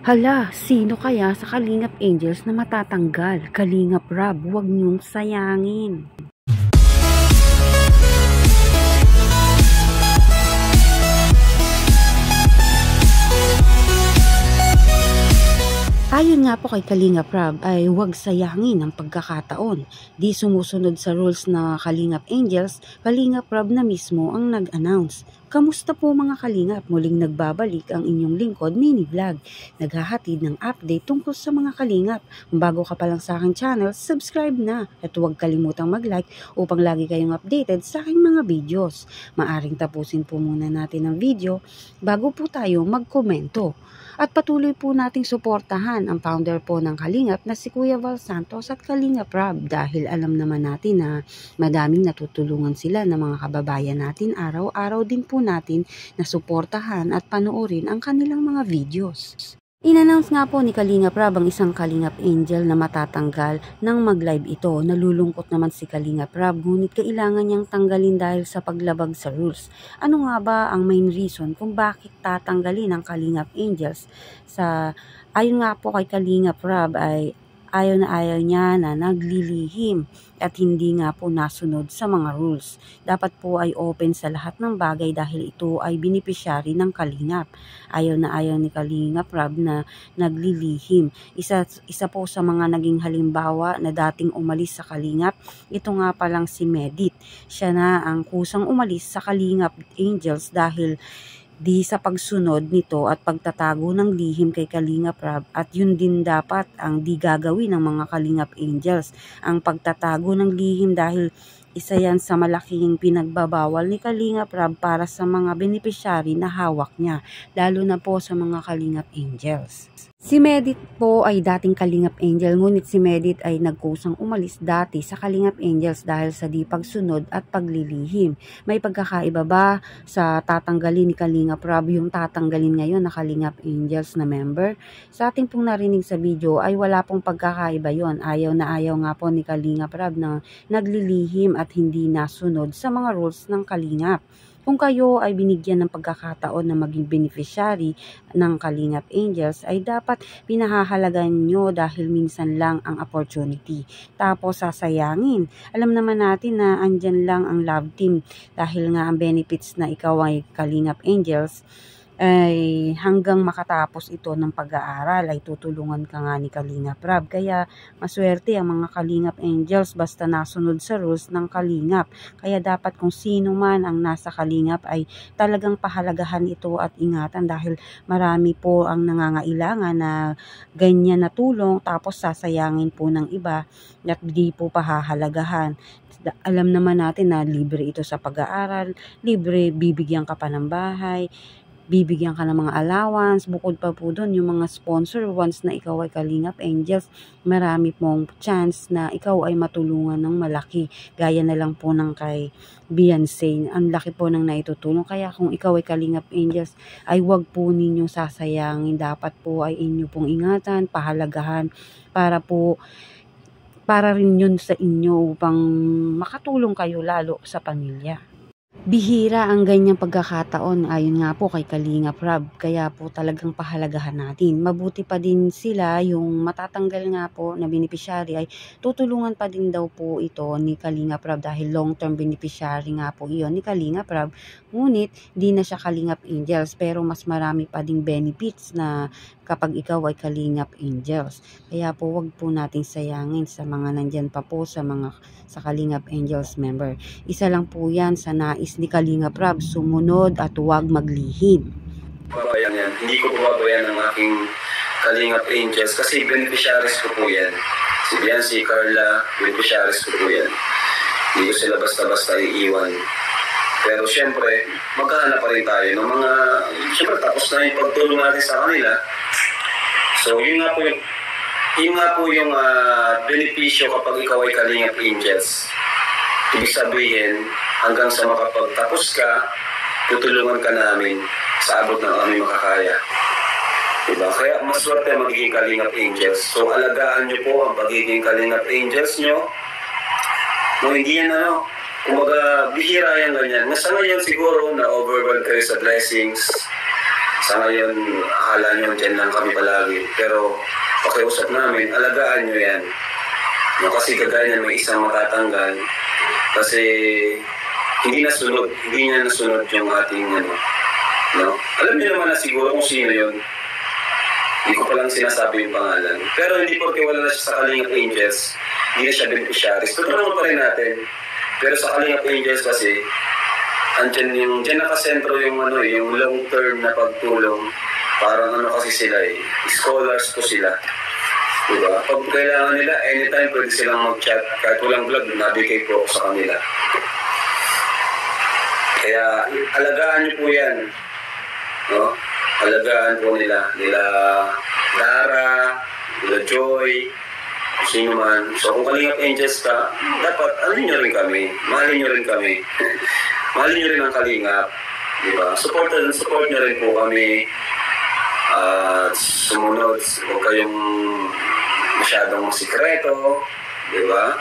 Hala, sino kaya sa Kalingap Angels na matatanggal? Kalingap Rob, huwag niyong sayangin. Ayon nga po kay Kalingap Rob ay huwag sayangin ang pagkakataon. Di sumusunod sa rules na Kalingap Angels, Kalingap Rob na mismo ang nag-announce. Kamusta po mga Kalingap? Muling nagbabalik ang inyong lingkod mini vlog. Naghahatid ng update tungkol sa mga Kalingap. Kung bago ka pa lang sa aking channel, subscribe na at huwag kalimutang mag-like upang lagi kayong updated sa aking mga videos. Maaring tapusin po muna natin ang video bago po tayo magkomento. At patuloy po nating suportahan ang founder po ng Kalingap na si Kuya Val Santos at Kalingap Rob dahil alam naman natin na madaming natutulungan sila ng mga kababayan natin. Araw-araw din po natin na suportahan at panoorin ang kanilang mga videos. In-announce nga po ni Kalingap Rob ang isang Kalingap Angel na matatanggal nang mag-live ito. Nalulungkot naman si Kalingap Rob, ngunit kailangan niyang tanggalin dahil sa paglabag sa rules. Ano nga ba ang main reason kung bakit tatanggalin ang Kalingap Angels? Ayon nga po kay Kalingap Rob ay ayaw na ayaw niya na naglilihim at hindi nga po nasunod sa mga rules. Dapat po ay open sa lahat ng bagay dahil ito ay beneficiary ng Kalingap. Ayaw na ayaw ni Kalingap Rob na naglilihim. Isa po sa mga naging halimbawa na dating umalis sa Kalingap, ito nga palang si Medit. Siya na ang kusang umalis sa Kalingap Angels dahil di sa pagsunod nito at pagtatago ng lihim kay Kalingap Rob, at yun din dapat ang di gagawin ng mga Kalingap Angels, ang pagtatago ng lihim, dahil isa yan sa malaking pinagbabawal ni Kalingap Rob para sa mga beneficiary na hawak niya, lalo na po sa mga Kalingap Angels. Si Medit po ay dating Kalingap Angel, ngunit si Medit ay nagkusang umalis dati sa Kalingap Angels dahil sa di pagsunod at paglilihim. May pagkakaiba ba sa tatanggalin ni Kalingap Rob yung tatanggalin ngayon na Kalingap Angels na member? Sa ating pong narinig sa video ay wala pong pagkakaiba yon. Ayaw na ayaw nga po ni Kalingap Rob na naglilihim at hindi nasunod sa mga rules ng Kalingap. Kung kayo ay binigyan ng pagkakataon na maging beneficiary ng Kalingap Angels, ay dapat pinahahalagan nyo dahil minsan lang ang opportunity. Tapos sasayangin. Alam naman natin na andyan lang ang love team dahil nga ang benefits na ikaw ay Kalingap Angels ay hanggang makatapos ito ng pag-aaral ay tutulungan ka nga ni Kalingap Rob. Kaya maswerte ang mga Kalingap Angels basta nasunod sa rules ng Kalingap. Kaya dapat kung sino man ang nasa Kalingap ay talagang pahalagahan ito at ingatan dahil marami po ang nangangailangan na ganyan na tulong tapos sasayangin po ng iba at di po pahahalagahan. Alam naman natin na libre ito sa pag-aaral, libre bibigyan ka pa ng bahay, bibigyan ka ng mga allowance, bukod pa po doon yung mga sponsor. Once na ikaw ay Kalingap Angels, marami pong chance na ikaw ay matulungan ng malaki. Gaya na lang po ng kay Beyonce, ang laki po ng naitutulong. Kaya kung ikaw ay Kalingap Angels, ay wag po ninyo sasayangin. Dapat po ay inyo pong ingatan, pahalagahan, para rin yun sa inyo upang makatulong kayo lalo sa pamilya. Bihira ang ganyang pagkakataon ayon nga po kay Kalingap Rob, kaya po talagang pahalagahan natin. Mabuti pa din sila yung matatanggal nga po na beneficiary ay tutulungan pa din daw po ito ni Kalingap Rob dahil long-term beneficiary nga po iyon ni Kalingap Rob. Ngunit di na siya Kalingap Angels pero mas marami pa ding benefits na kapag ikaw ay Kalingap Angels. Kaya po wag po nating sayangin sa mga nandyan pa po sa Kalingap Angels member. Isa lang po yan sa nais ni Kalingap Rob, sumunod at huwag maglihim. Babayan yan. Hindi ko babayan ng aking Kalingap Angels kasi beneficiaries ko po yan. Si Beyonce, Carla, beneficiaries ko po yan. Hindi ko sila basta-basta iiwan. Pero syempre, magkahanap pa rin tayo ng mga, syempre tapos na yung pagtulong natin sa kanila. So yun nga po yung benepisyo kapag ikaw ay Kalingap Angels. Ibig sabihin, hanggang sa makapagtapos ka, tutulungan ka namin sa abot ng aming makakaya. Diba? Kaya maswerte magiging Kalingap Angels. So alagaan nyo po ang pagiging Kalingap Angels nyo. No, hindi yan kumbaga bihira yan ganyan. Sa ngayon siguro na overwhelmed kayo sa blessings, Sa ngayon, akala nyo dyan lang kami palagi. Pero pakiusap namin, alagaan nyo yan. No, kasi kagaya may isang matatanggal. Kasi hindi niya nasunod yung ating ano. No? Alam niyo naman na siguro kung sino yun. Hindi ko palang sinasabi yung pangalan. Pero hindi porque wala na siya sa Kalingap Angels, hindi na siya beneficiaries. Tutulungan pa rin natin. Pero sa Kalingap Angels kasi, dyan nakasentro yung yung long term na pagtulong. Parang kasi sila scholars ko sila. Diba? Pag kailangan nila, anytime pwede silang mag-chat. Kahit walang vlog, nabigay po ako sa kanila. Kaya alagaan niyo po yan. No? Alagaan po nila Dara, nila Joy, sino man. So kung Kalingap Angels ka, dapat niyo rin kami. Mahalin niyo rin kami. Mahalin niyo rin ang Kalingap. Diba? Support niyo rin po kami. Sumunod, huwag kayong masyadong sikreto. Diba?